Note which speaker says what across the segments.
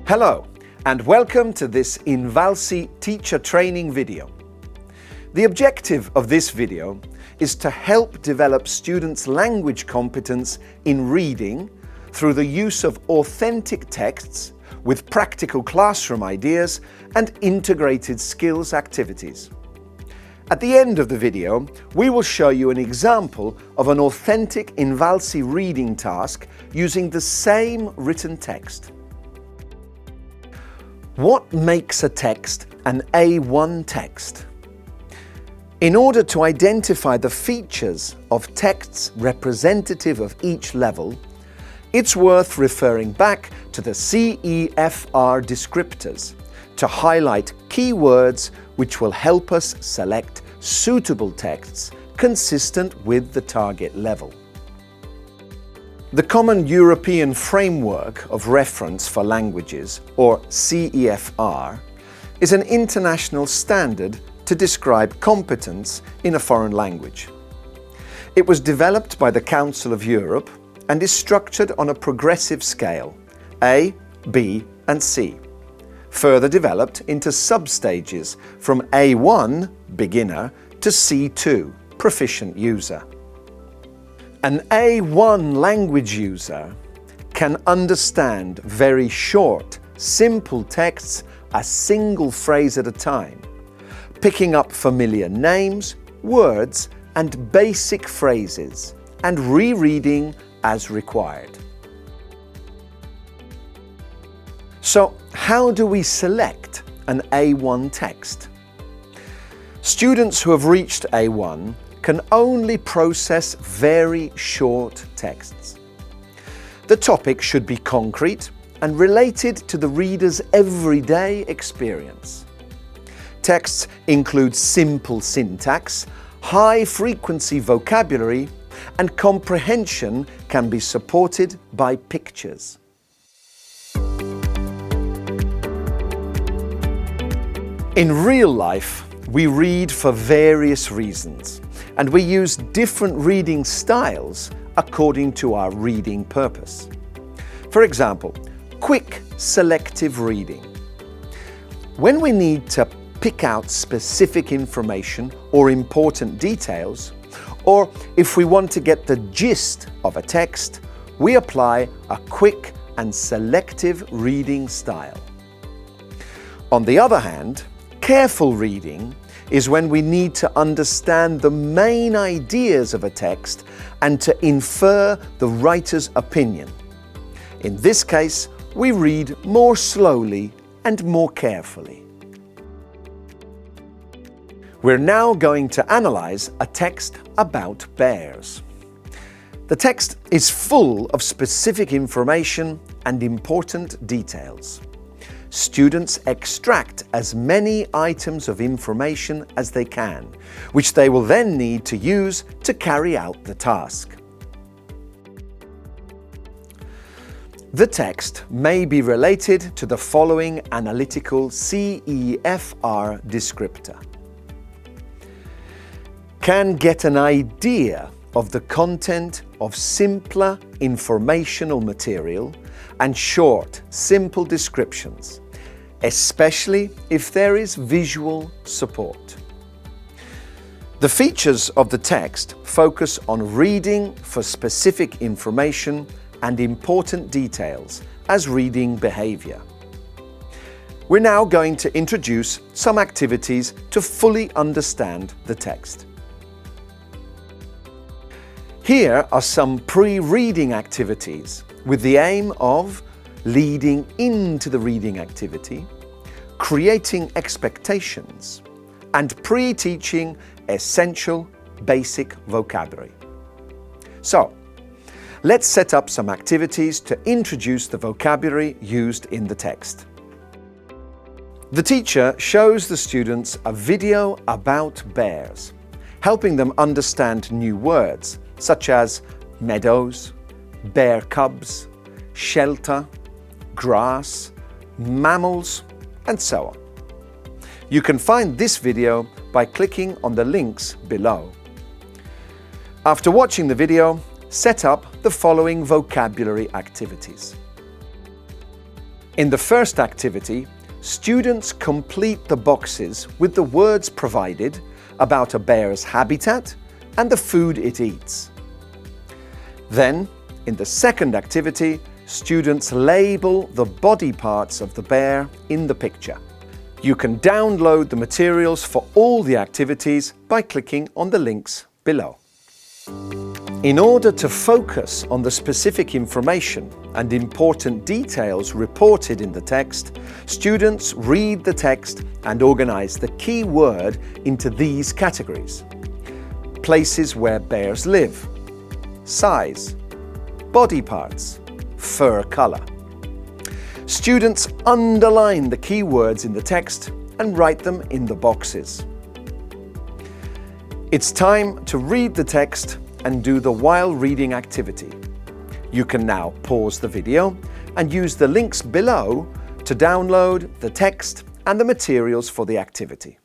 Speaker 1: Hello, and welcome to this INVALSI teacher training video. The objective of this video is to help develop students' language competence in reading through the use of authentic texts with practical classroom ideas and integrated skills activities. At the end of the video, we will show you an example of an authentic INVALSI reading task using the same written text. What makes a text an A1 text? In order to identify the features of texts representative of each level, it's worth referring back to the CEFR descriptors to highlight key words which will help us select suitable texts consistent with the target level. The Common European Framework of Reference for Languages, or CEFR, is an international standard to describe competence in a foreign language. It was developed by the Council of Europe and is structured on a progressive scale, A, B and C, further developed into sub-stages from A1, beginner, to C2, proficient user. An A1 language user can understand very short, simple texts a single phrase at a time, picking up familiar names, words, and basic phrases, and rereading as required. So, how do we select an A1 text? Students who have reached A1 can only process very short texts. The topic should be concrete and related to the reader's everyday experience. Texts include simple syntax, high-frequency vocabulary, and comprehension can be supported by pictures. In real life, we read for various reasons, and we use different reading styles according to our reading purpose. For example, quick selective reading. When we need to pick out specific information or important details, or if we want to get the gist of a text, we apply a quick and selective reading style. On the other hand, careful reading is when we need to understand the main ideas of a text and to infer the writer's opinion. In this case, we read more slowly and more carefully. We're now going to analyze a text about bears. The text is full of specific information and important details. Students extract as many items of information as they can, which they will then need to use to carry out the task. The text may be related to the following analytical CEFR descriptor. Can get an idea of the content of simpler informational material and short, simple descriptions, especially if there is visual support. The features of the text focus on reading for specific information and important details as reading behavior. We're now going to introduce some activities to fully understand the text. Here are some pre-reading activities with the aim of leading into the reading activity, creating expectations, and pre-teaching essential basic vocabulary. So, let's set up some activities to introduce the vocabulary used in the text. The teacher shows the students a video about bears, helping them understand new words such as meadows, bear cubs, shelter, grass, mammals, and so on. You can find this video by clicking on the links below. After watching the video, set up the following vocabulary activities. In the first activity, students complete the boxes with the words provided about a bear's habitat and the food it eats. Then, in the second activity, students label the body parts of the bear in the picture. You can download the materials for all the activities by clicking on the links below. In order to focus on the specific information and important details reported in the text, students read the text and organize the key word into these categories: places where bears live, size, body parts, fur color. Students underline the key words in the text and write them in the boxes. It's time to read the text and do the while reading activity. You can now pause the video and use the links below to download the text and the materials for the activity.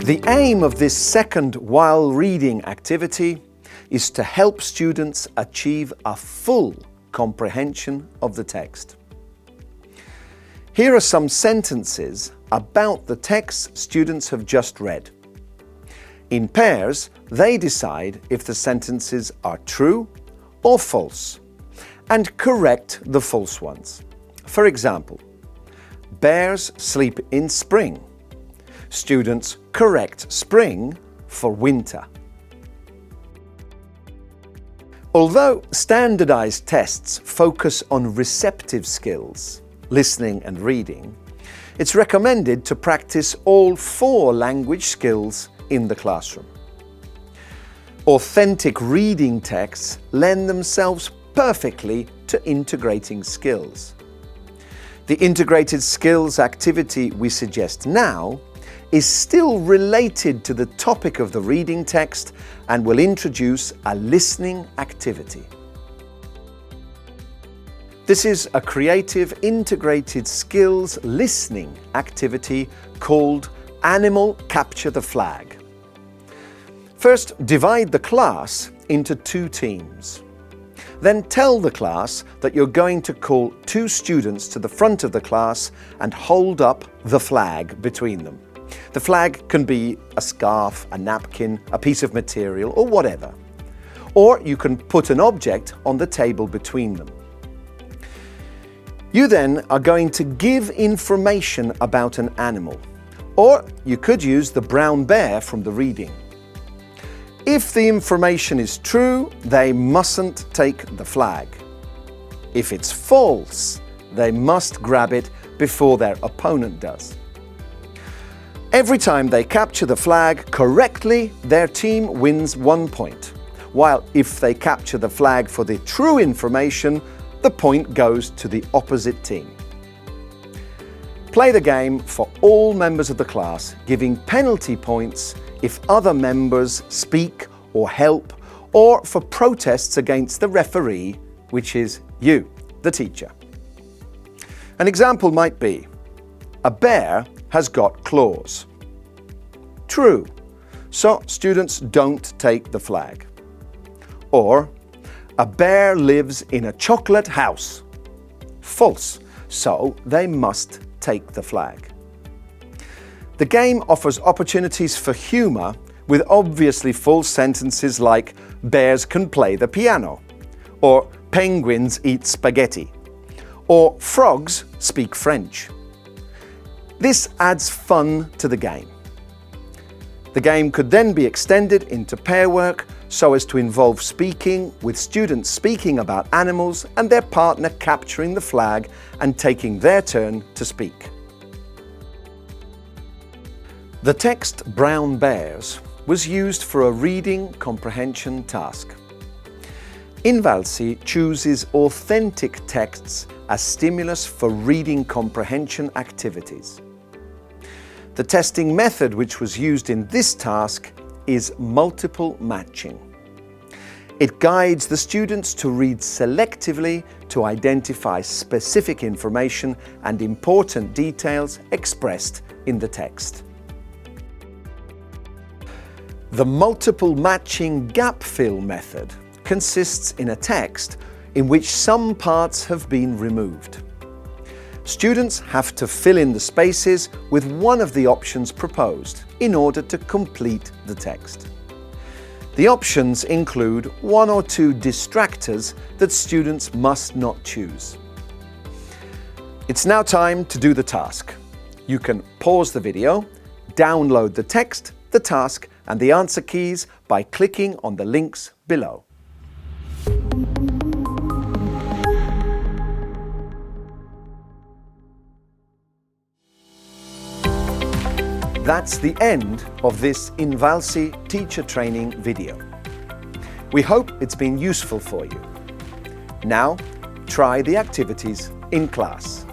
Speaker 1: The aim of this second while reading activity is to help students achieve a full comprehension of the text. Here are some sentences about the text students have just read. In pairs, they decide if the sentences are true or false and correct the false ones. For example, bears sleep in spring. Students correct spring for winter. Although standardized tests focus on receptive skills, listening and reading, it's recommended to practice all 4 language skills in the classroom. Authentic reading texts lend themselves perfectly to integrating skills. The integrated skills activity we suggest now is still related to the topic of the reading text and will introduce a listening activity. This is a creative integrated skills listening activity called Animal Capture the Flag. First, divide the class into 2 teams. Then tell the class that you're going to call 2 students to the front of the class and hold up the flag between them. The flag can be a scarf, a napkin, a piece of material, or whatever. Or you can put an object on the table between them. You then are going to give information about an animal, or you could use the brown bear from the reading. If the information is true, they mustn't take the flag. If it's false, they must grab it before their opponent does. Every time they capture the flag correctly, their team wins 1 point, while if they capture the flag for the true information, the point goes to the opposite team. Play the game for all members of the class, giving penalty points if other members speak or help, or for protests against the referee, which is you, the teacher. An example might be, a bear has got claws. True, so students don't take the flag. Or, a bear lives in a chocolate house. False, so they must take the flag. The game offers opportunities for humour with obviously false sentences like bears can play the piano, or penguins eat spaghetti, or frogs speak French. This adds fun to the game. The game could then be extended into pair work so as to involve speaking, with students speaking about animals and their partner capturing the flag and taking their turn to speak. The text Brown Bears was used for a reading comprehension task. INVALSI chooses authentic texts as stimulus for reading comprehension activities. The testing method which was used in this task is multiple matching. It guides the students to read selectively to identify specific information and important details expressed in the text. The multiple matching gap fill method consists in a text in which some parts have been removed. Students have to fill in the spaces with one of the options proposed in order to complete the text. The options include one or two distractors that students must not choose. It's now time to do the task. You can pause the video, download the text, the task, and the answer keys by clicking on the links below. That's the end of this INVALSI teacher training video. We hope it's been useful for you. Now, try the activities in class.